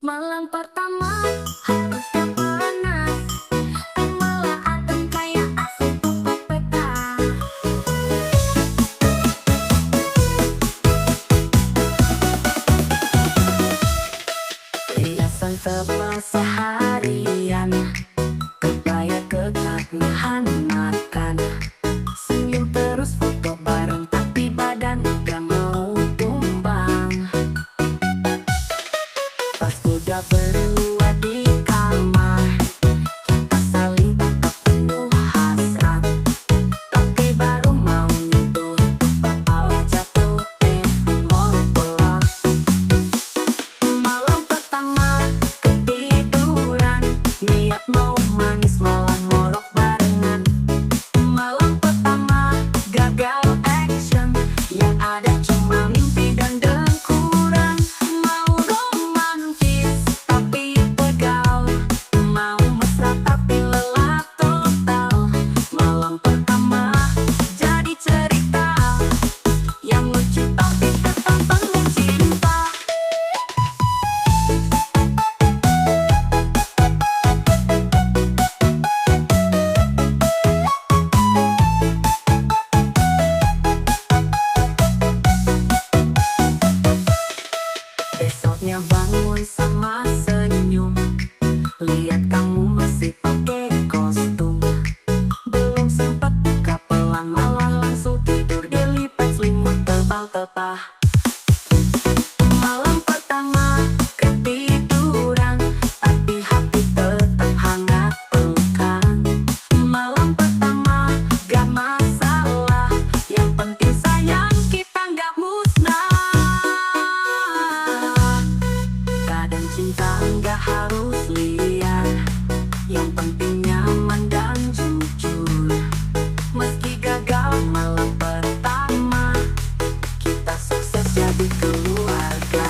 Malam pertama harusnya panas, malah adem kayak asup pepeta. Riasan tebal seharian, kebaya ketat nahan makan. Senyum terus foto bareng tapi badan gak mau tumbang. Pas udah berdua di kamar, kita saling tatap penuh hasrat. Tapi baru mau nyentuh, kepala jatuh mau pulang. Malam pertama ketiduran, niat mau manis malah ngorok barengan. Malam pertama gagal action, yang ada cuma mimpi dan dengkuran. Mau romantis tapi pegal, mau mesra tapi lelah total. Malam pertama jadi cerita yang lucu tapi tetap penuh cinta. Besoknya bangun sama senyum, lihat kamu masih pakai kostum. Belum sempat buka pelan malah langsung tidur dilipat selimut tebal-tebal. Malam pertama ketiduran, tapi hati tetap hangat pelukan. Malam pertama gak masalah, yang penting sayang kita gak musnah. Kadang cinta nggak harus liar, yang penting nyaman dan jujur. Meski gagal malam pertama, kita sukses jadi keluarga.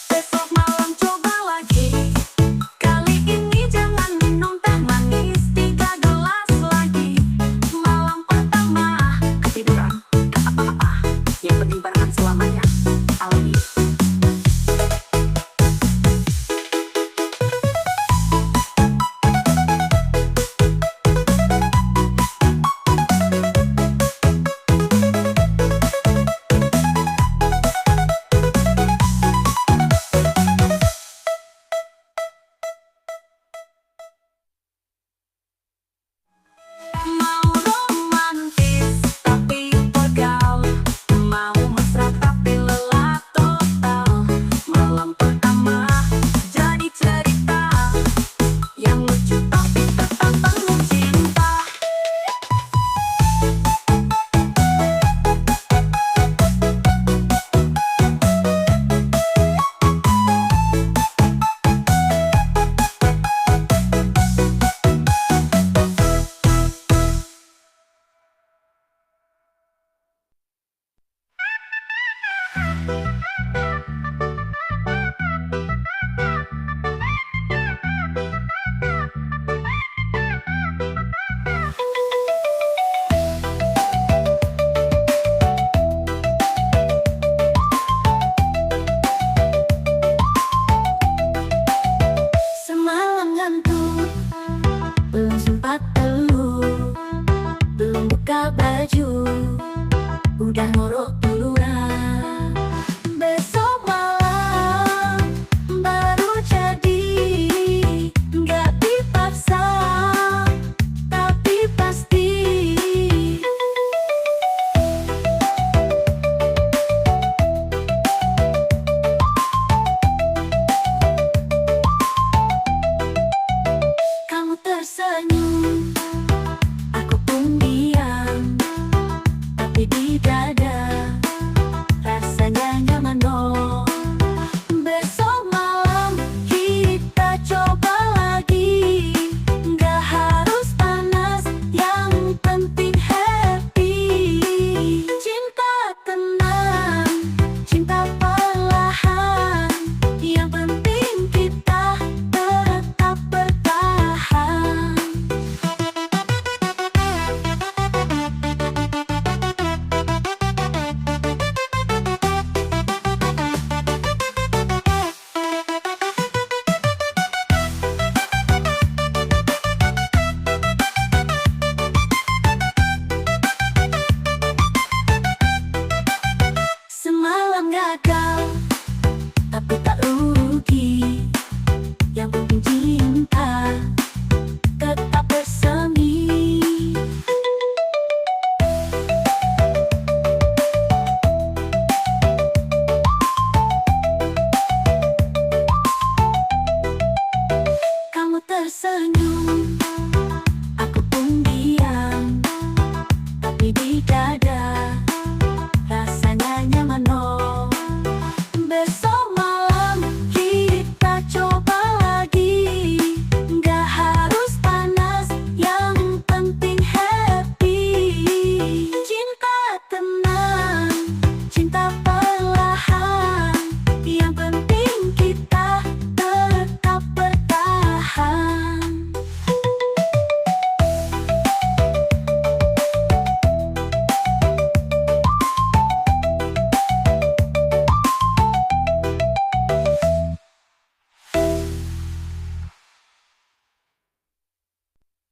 Besok malam coba lagi, kali ini jangan minum teh manis 3 gelas lagi. Malam pertama ketiduran, gak apa-apa, yang penting barengan selamanya. Alami.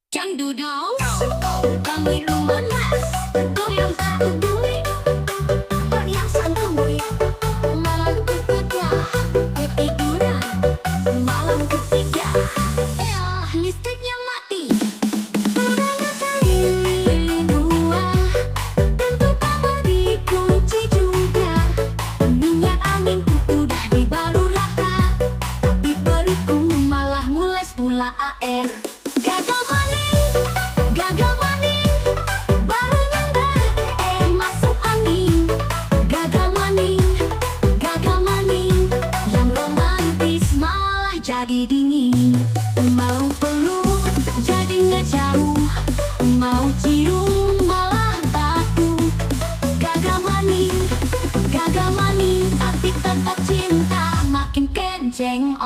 Candu dong, kami lumanas, goyang tak peduli, perhiasan temui, malam ketiga, ketiduran, malam ketiga, listriknya mati, udah ngatain gua, tentu kamar dikunci juga, minyak anginku udah dibaru rata, tapi perutku malah mules pula air. Gagal maning, baru nyamber, masuk angin. Gagal maning, yang romantis malah jadi dingin. Mau peluk jadi ngejauh, mau cium malah batu. Gagal maning, tapi tetap cinta makin kenceng.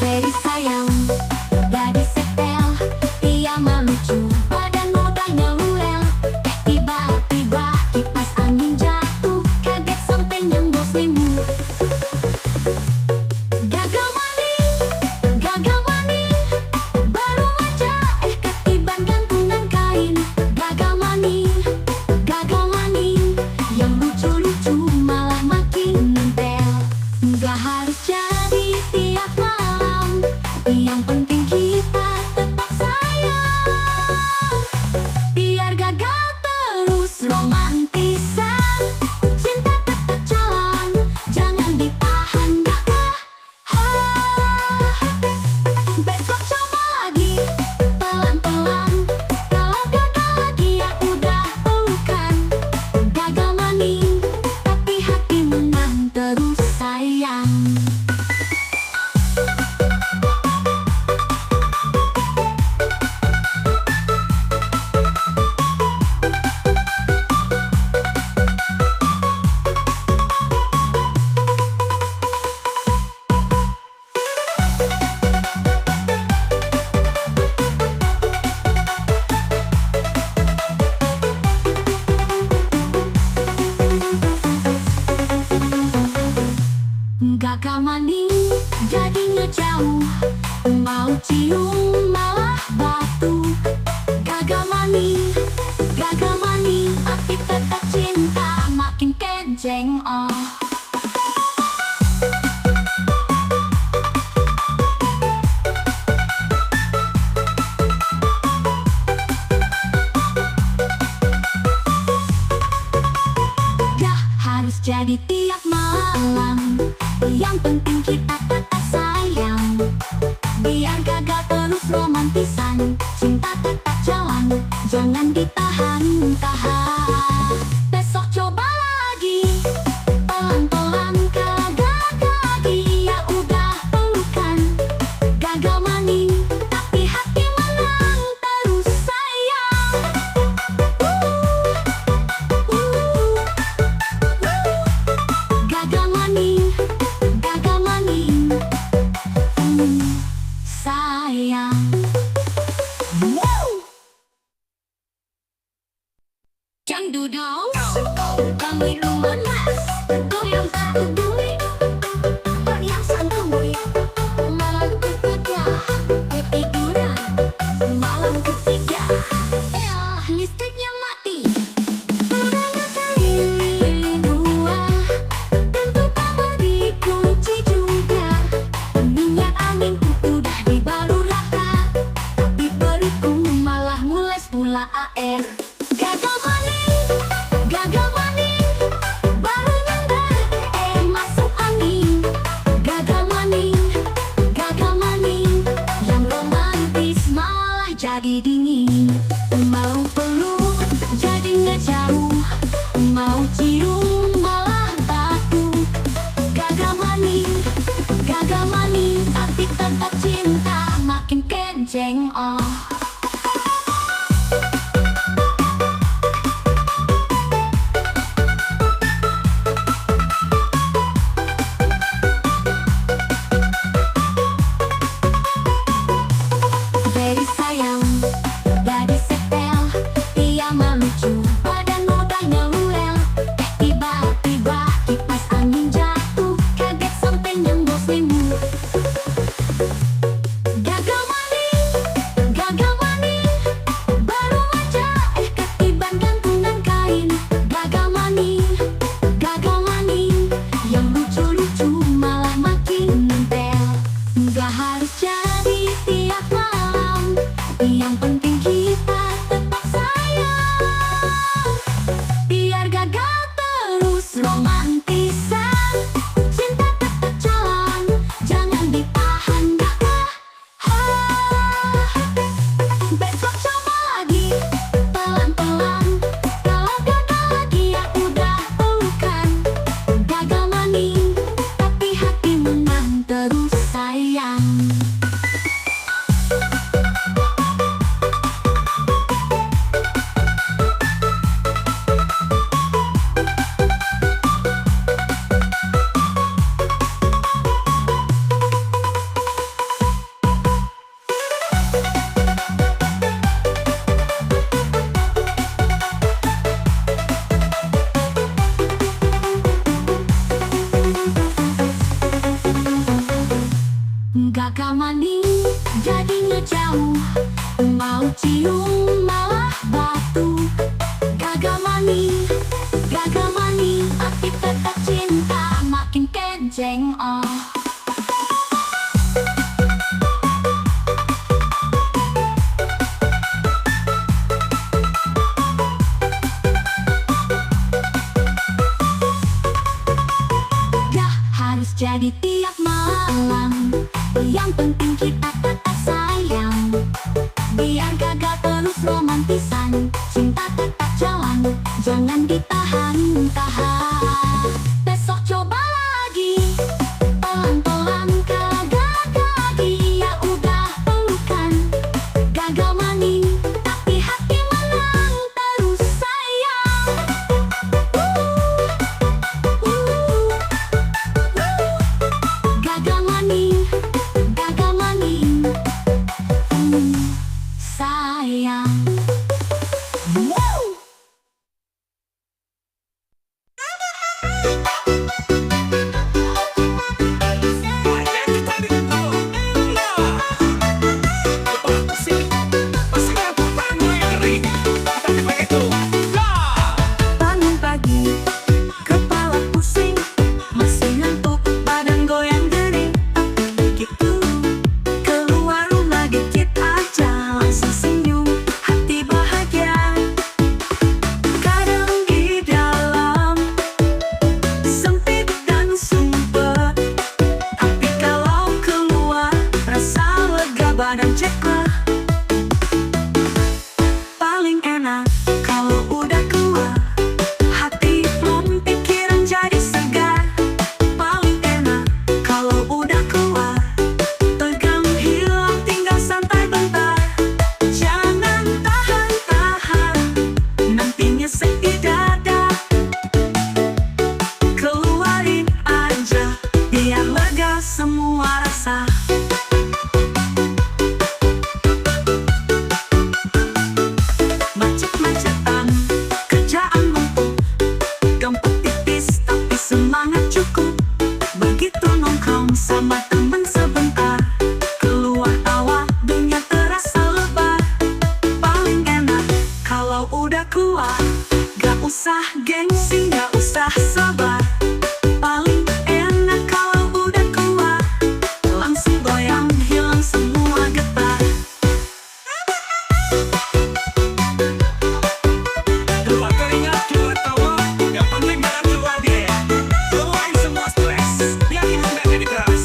Very sayang, gadis setel, dia melucu, badan mudanya luel. Tiba-tiba kipas angin jatuh, kaget sampai nyenggol selimut. Gagal maning, baru aja ketiban gantungan kain. Gagal maning, yang lucu-lucu malah makin nempel. Nggak harus jadi tiap malam, yang penting kita tetap sayang. Biar gagal terus romantisan, cinta tetap jalan, jangan ditahan gagah. Besok coba lagi, pelan-pelan. Kalau gagal lagi ya udah pelukan. Gagal maning, tapi hati menang terus sayang. Gagal maning, jadi ngejauh, mau cium malah batu. Gagal maning, tapi tetap cinta makin kenceng. Gak harus jadi tiap malam, yang penting kita tetap sayang. Biar gagal terus romantisan, cinta tetap jalan, jangan ditahan-tahan. Besok coba lagi, pelan-pelan. Gagal lagi ya udah pelukan. Gagal maning, tapi hati menang terus sayang. Gagal maning, sayang. Candu dong, kami lumanas, goyang tak peduli, perhiasan temui, malam ketiga, ketiduran, malam ketiga, listriknya mati, udah ngatain gua, tentu kamar dikunci juga, minyak anginku udah dibaru rata, tapi perutku malah mules pula air. Gagal maning, baru nyamber, masuk angin. Gagal maning, yang romantis malah jadi dingin. Mau peluk jadi ngejauh, mau cium malah batu. Gagal maning, tapi tetap cinta makin kenceng. Very sayang, gadis setel, jauh, mau cium malah batu. Gagal mani, tapi tetap cinta, makin kejeng Gak harus jadi tiap malam, yang penting kita tetap sayang. Biar gagal terus romantisan, cinta tetap jalan, jangan ditahan-tahan. Besok coba lagi, pelan-pelan kagak lagi. Ya udah pelukan, gagal mani, tapi hati menang terus sayang. Gagal mani, sayang. Bangun pagi, kepala pusing, masih ngantuk, badan goyang gering. Gitu, keluar rumah dikit aja, langsung senyum, hati bahagia. Kadang di dalam sempit dan sumpah, tapi kalau keluar rasa lega, badan ceklah. Paling enak kalau udah keluar, hati plong, pikiran jadi segar. Paling enak kalau udah keluar, tegang hilang, tinggal santai bentar. Jangan tahan-tahan, nanti nyesek di dada. Keluarin aja, biar lega semua rasa. Macet-macetan, kerjaan numpuk, dompet tipis tapi semangat cukup. Begitu nongkrong sama temen sebentar, keluar tawa, dunia terasa lebar. Paling enak kalau udah keluar, gak usah gengsi, gak usah sabar. Paling enak kalau udah keluar, langsung goyang, hilang semua getar. Keluar keringat, keluar tawa, yang penting barang keluar biaya. Keluarin semua stres, biar hilang dan jadi keras.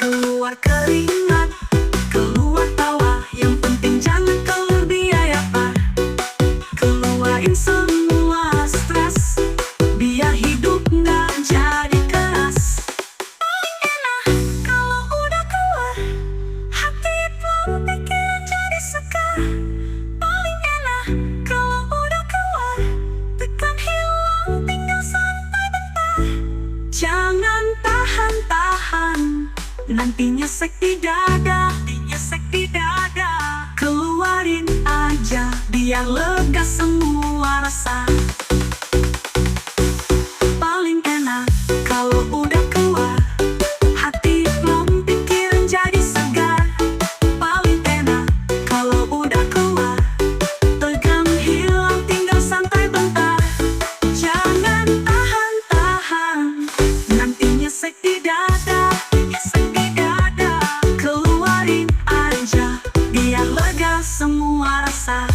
Keluar keringat, keluar tawa, yang penting jangan keluar biaya Pak. Keluarin semua stres, biar hidup nggak jadi keras. Paling enak kalau udah keluar, hati plong, pikiran jadi segar. Paling enak kalau udah keluar, tekan hilang, tinggal santai bentar. Jangan tahan-tahan, nanti nyesek di dada. Keluarin aja, biar lega semua rasa. Paling enak kalau udah keluar, hati plong, pikiran jadi segar. Paling enak kalau udah keluar, tegang hilang, tinggal santai bentar. Jangan tahan-tahan, nanti nyesek di dada. Keluarin aja, biar lega semua rasa.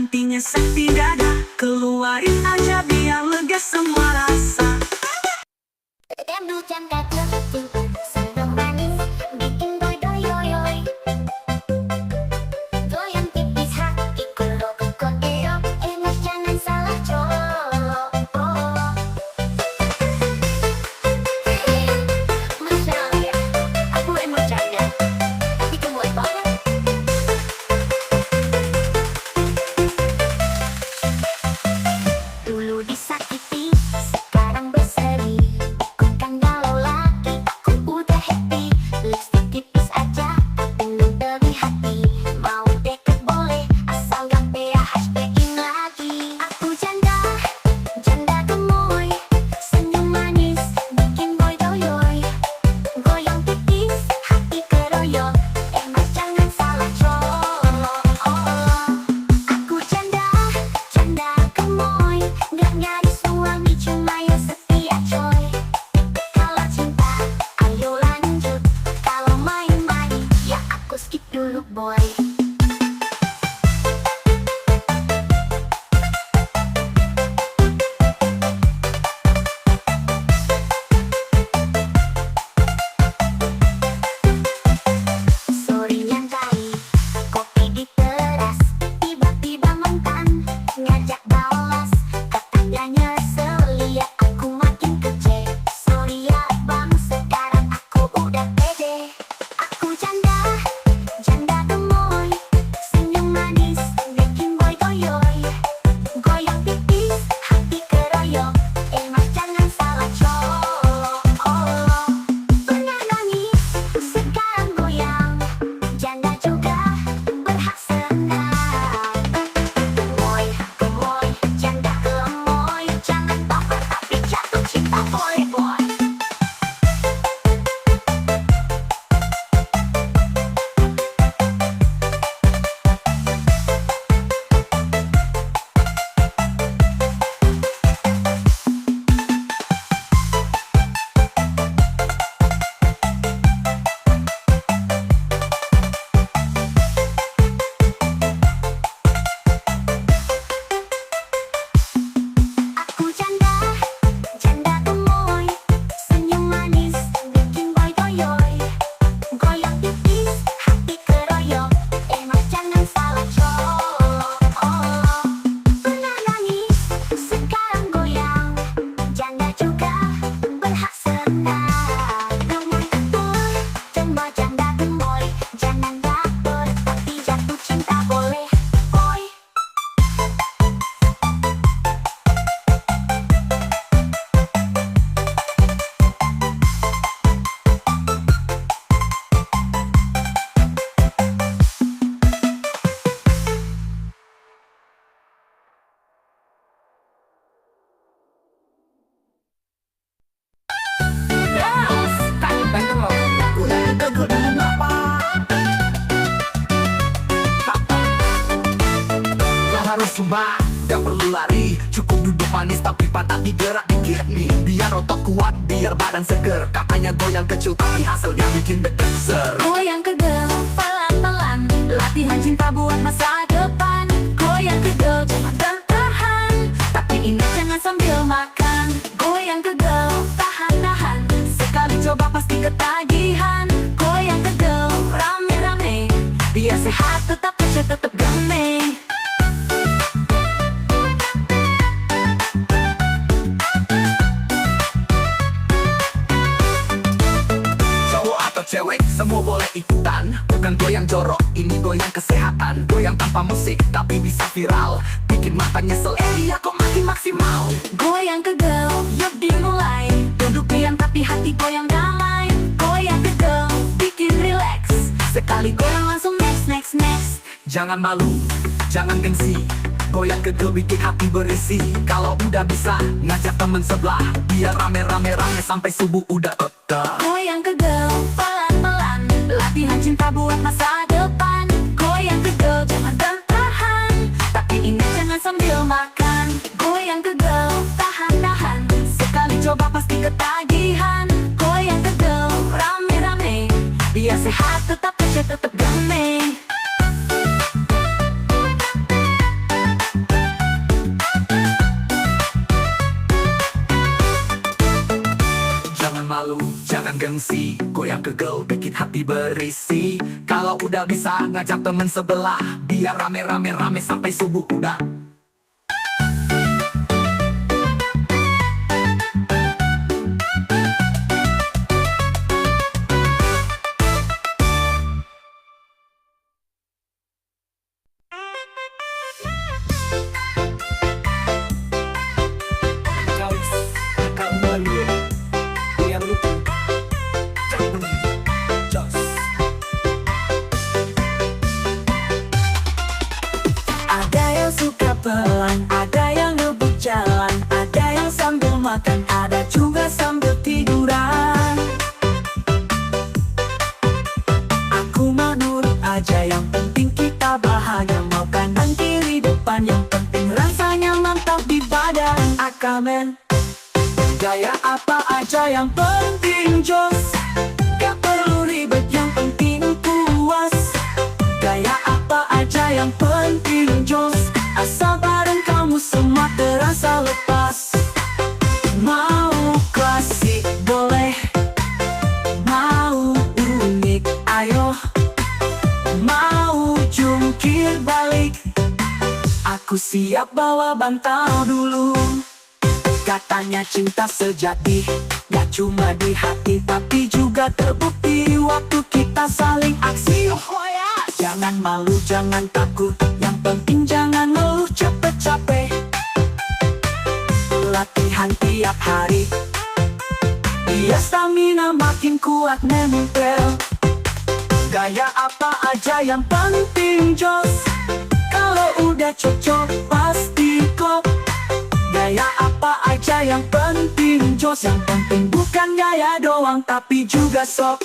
intinya sakti dada. Keluarin aja biar lega semua rasa. Dangdut yang kata senang manis bikin boy doyoyoy. Goyang tipis hati kalau kekot eok, enak jangan salah colok. Masya Allah ya, aku emang canda bikin boy banget. Dulu disakiti, sekarang berseri. Bukan galau lagi, aku udah happy. Lipstick tipis aja, tapi lu dari hati. Mau deket boleh, asal gak PHP-in lagi. Aku janda, janda gemoy. Senyum manis, bikin boy doyoy. Goyang tipis, hati keroyok. Emang jangan salah colok. Aku janda, janda gemoy. Gak nyari suami, cuma yang setia coy. Kalau cinta, ayo lanjut. Kalau main-main, ya aku skip dulu boy. Sorry yang kali, kopi di teras. Tiba-tiba mantan ngajak balas. Katanya seliat aku makin kece. Sorry ya bang, sekarang aku udah pede. Aku janda, janda gemoy. Senyum manis, bikin boy doyoy. Goyang tipis, hati keroyok. Emang jangan salah colok. Pernah nangis, sekarang goyang. Janda juga berhak senang. Gemoy, gemoy, janda gemoy. Jangan baper tapi jatuh cinta boleh boy. Aku janda, janda gemoy. Senyum manis, bikin boy doyoy. Goyang tipis, hati keroyok. Emang jangan salah colok. Pernah nangis, sekarang goyang. Janda juga berhak senang. Gemoy boy, cuma janda gemoy. Jangan baper, tapi jatuh cinta boleh boy. Lo harus sumbang, gak perlu lari. Cukup duduk manis tapi patah digerak dikit nih. Biar otot kuat, biar badan seger. Katanya goyang kecil tapi hasilnya bikin deket ser. Goyang kegel, pelan-pelan. Latihan cinta buat masa depan. Goyang kegel, jangan tertahan. Tapi ingat jangan sambil makan. Goyang kegel, tahan-tahan. Sekali coba pasti ketagihan. Goyang kegel, rame-rame. Biar sehat tetap kece tetap game. Cowok atau cewek, semua boleh ikutan. Bukan goyang jorok, ini goyang kesehatan. Goyang tanpa musik, tapi bisa viral. Bikin mata nyesel, iya kok makin maksimal. Goyang kegel, yuk dimulai. Duduk diam tapi hati goyang damai. Goyang kegel, bikin relax. Sekali goyang langsung next, next, next. Jangan malu, jangan gengsi. Goyang kegel bikin hati berisi. Kalau udah bisa, ngajak temen sebelah. Biar rame-rame sampai subuh udah tetap. Goyang kegel, pelan-pelan. Latihan cinta buat masa depan. Goyang kegel, jangan tertahan. Tapi ingat jangan sambil makan. Goyang kegel, tahan-tahan. Sekali coba pasti ketagihan. Goyang kegel, rame-rame. Biar sehat tetap kece tetap game. gengsi, goyang kegel bikin hati berisi. Kalau udah bisa ngajak temen sebelah, biar rame-rame sampai subuh udah. Ada yang suka pelan, ada yang ngebut jalan, ada yang sambil makan, ada juga sambil tiduran. Aku mah nurut aja, yang penting kita bahagia. Mau kanan kiri depan, yang penting rasanya mantap di badan. Akamen, gaya apa aja yang penting jos. Gak perlu ribet, yang penting puas. Gaya apa aja yang penting jos. Asal bareng kamu semua terasa lepas. Mau klasik boleh, mau unik ayo, mau jungkir balik, aku siap bawa bantal dulu. Katanya cinta sejati gak cuma di hati, tapi juga terbukti waktu kita saling aksi. Jangan malu, jangan takut, yang penting jangan ngeluh capek-capek. Latihan tiap hari, biar stamina makin kuat nempel. Gaya apa aja yang penting jos. Kalau udah cocok pasti kok. Gaya apa aja yang penting jos. Yang penting bukan gaya doang, tapi juga sok.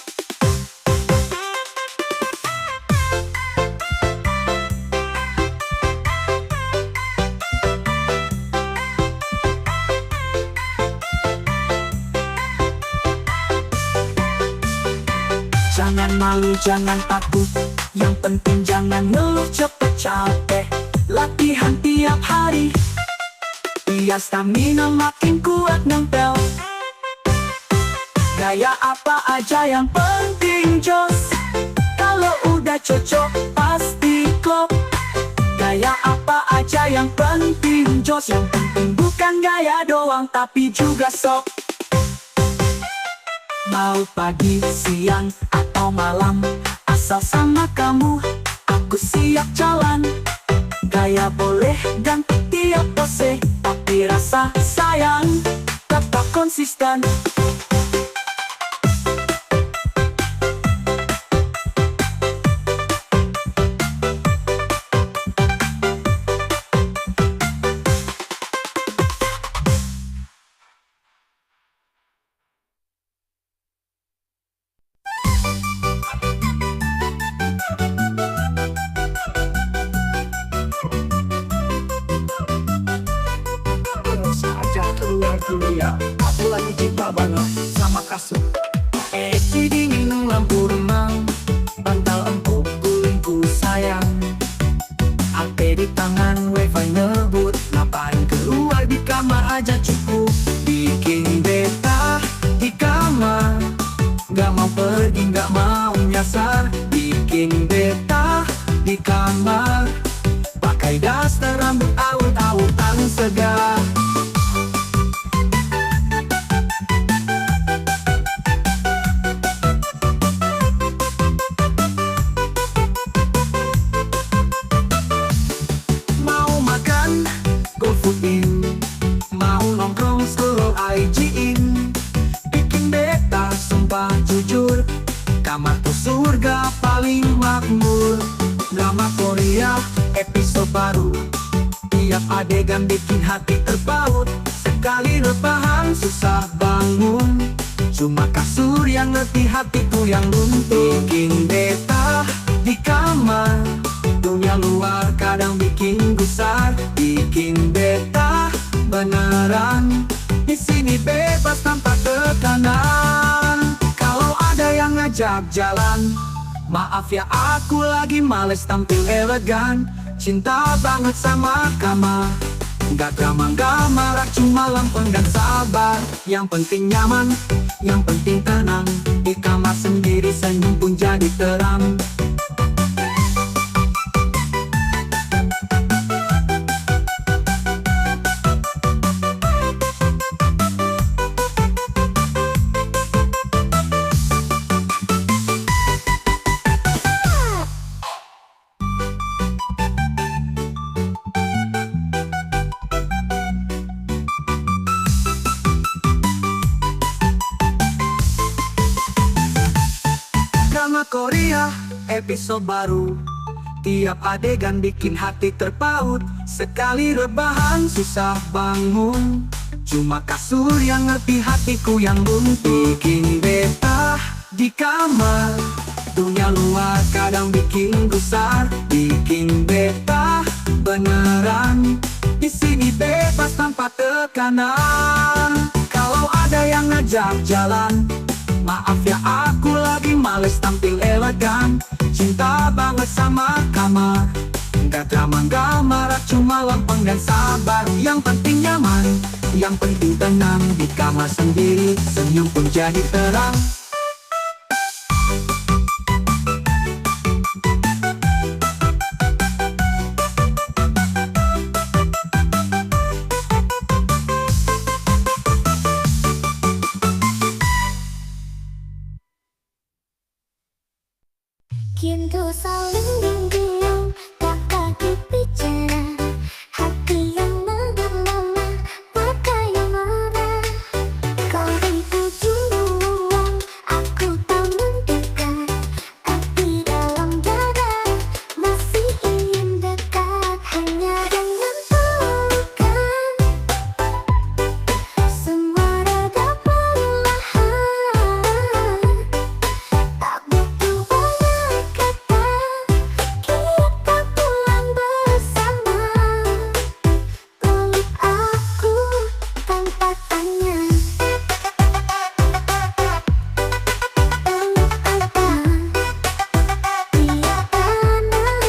Jangan malu, jangan takut, yang penting jangan ngeluh cepet-capek. Latihan tiap hari, biar stamina makin kuat nempel. Gaya apa aja yang penting jos. Kalau udah cocok pasti klop. Gaya apa aja yang penting jos. Yang penting bukan gaya doang, tapi juga sok. Mau pagi, siang, atau malam, asal sama kamu, aku siap jalan. Gaya boleh ganti tiap pose, tapi rasa sayang tetap konsisten. Dunia, aku lagi cinta banget sama kasur. Eci dingin lampu remang, bantal empuk gulingku sayang. HP di tangan, wifi ngebut, ngapain keluar di kamar aja cukup. Bikin beta di kamar, gak mau pergi, gak mau nyasar. Bikin beta di kamar, pakai daster rambut awut-awutan segar. Mau nongkrong scroll IG in, bikin beta sumpah jujur, kamarku surga paling makmur. Drama Korea episode baru, tiap adegan bikin hati terpaut. Sekali rebahan susah bangun, cuma kasur yang ngerti hatiku yang runtuh. Bikin beta di kamar, dunia luar kadang bikin gusar. Bikin beta beneran, di sini bebas tanpa tekanan. Kalau ada yang ngajak jalan, maaf ya aku lagi males tampil elegan. Cinta banget sama kamar, Gak drama, gak marah, cuma lempeng dan sabar. Yang penting nyaman, yang penting tenang. Di kamar sendiri senyum pun jadi terang. Drama Korea, episode baru. Tiap adegan bikin hati terpaut. Sekali rebahan susah bangun. Cuma kasur yang ngerti hatiku yang buntu. Bikin betah di kamar. Dunia luar kadang bikin gusar. Bikin betah beneran. Di sini bebas tanpa tekanan. Kalau ada yang ngajak jalan, maaf ya aku lagi males tampil elegan. Cinta banget sama kamar. Gak drama, gak marah, cuma lempeng dan sabar. Yang penting nyaman, yang penting tenang. Di kamar sendiri, senyum pun jadi terang. Kintu saling diam, tak lagi bicara. Hati yang mengelama, mata yang marah. Kau di ujung ruang, aku tak mendekat. Tapi dalam dada, masih ingin dekat. Hanya dengan pelukan, semua reda perlahan. Tak butuh banyak kata, kita pulang bersama. Peluk aku tanpa tanya. Peluk apa? Dia tenang.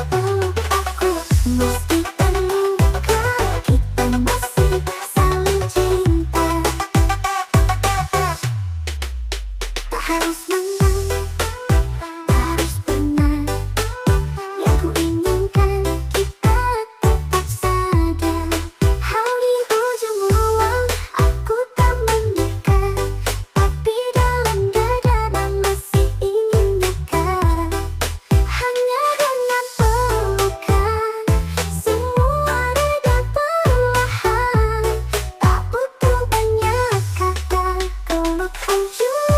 Peluk aku meski terluka. Kita masih saling cinta. Tak harus menang, tak harus benar. Yang ku inginkan kita tetap sadar. Hal di ujung ruang, aku tak mendekat. Tapi dalam dada masih ingin dekat. Hanya dengan pelukan, semua reda perlahan. Tak butuh banyak kata, peluk ujung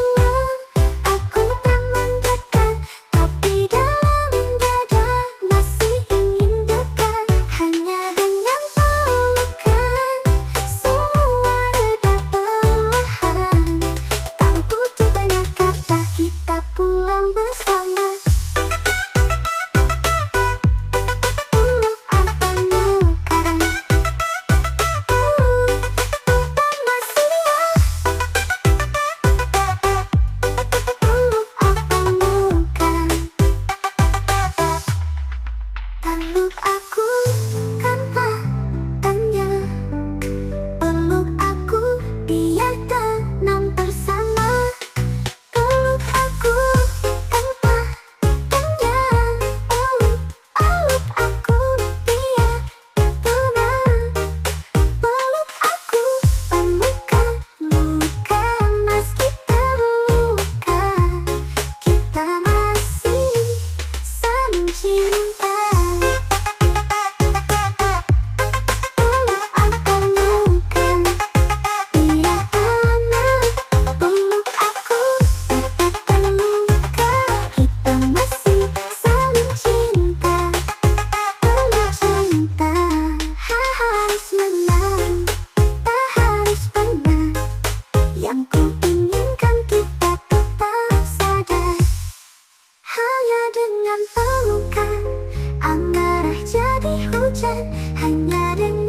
ruang. Aku tak mendekat, tapi dalam dada masih ingin dekat. Hanya dengan pelukan, semua reda perlahan. Tak butuh banyak kata, kita pulang bersama. Peluk apa nukaran? Tak masih peluk apa nukaran? Peluk aku tanpa tanya. Peluk aku biar tenang bersama. Peluk aku tanpa tanya. Peluk aku biar tenang. Peluk aku pelukan luka meski terluka. Kita masih saling cinta. Peluk apa nukan? Dia tenang. Peluk aku tetap terluka. Kita masih saling cinta. Peluk cinta, harus menang, tak harus benar. Yang ku inginkan kita tetap sadar. Hanya dengan pelukan, amarah jadi hujan. Hanya dengan